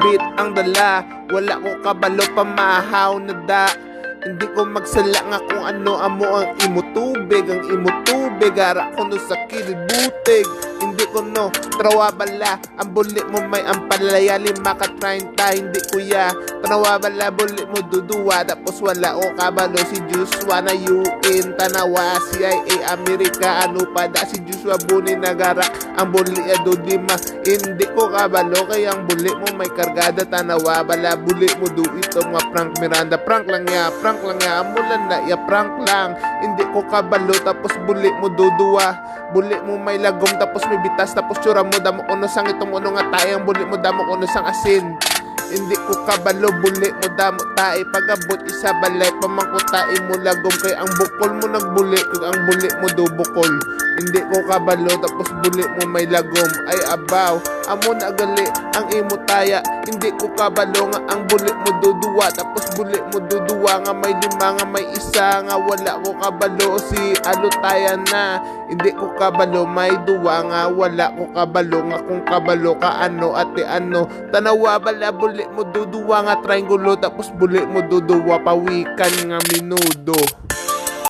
bit ang dala. Wala ko kabalo pamahaw na da. Hindi ko magsala nga kung ano amo ang imutubig. Ang imutubig ara ko no sa kilibutig. Hindi ko no trawa bala. Ang bulit mo may ampalaya 5 ka 30. Hindi kuya trawa bala bulit mo duduwa. Tapos wala ko kabalo si Joshua na UN tanawa CIA Amerika. Ano pa da si Joshua Buni nagara. Ang bulit do lima. Hindi ko kabalo kaya ang bulit mo may kargada tanawa bala. Bulit mo do ito mga Frank Miranda. Prank lang ya, prank lang ya. Amulan na ya, prank lang. Hindi ko kabalo tapos bulit mo duduwa. Bulit mo may lagom tapos may bitas. Tapos tsura mo damo kuno sang itong uno nga tayo. Ang bulit mo damo kuno sang asin. Hindi ko kabalo bulit mo damo tae. Pagabot isa balay pamangko tae mo lagom. Kay ang bukol mo nagbulit. Kag ang bulit mo do bukol. Hindi ko kabalo tapos bulit mo may lagom. Ay abaw amo na gali ang imo taya. Hindi ko kabalo nga ang bulit mo duduwa. Tapos bulit mo duduwa nga may 5 nga may isa nga wala ko kabalo si alutaya na. Hindi ko kabalo may 2 nga wala ko kabalo nga kung kabalo ka ano ate ano. Tanawa bala bulit mo duduwa nga triangulo tapos bulit mo duduwa pawikan nga minudo.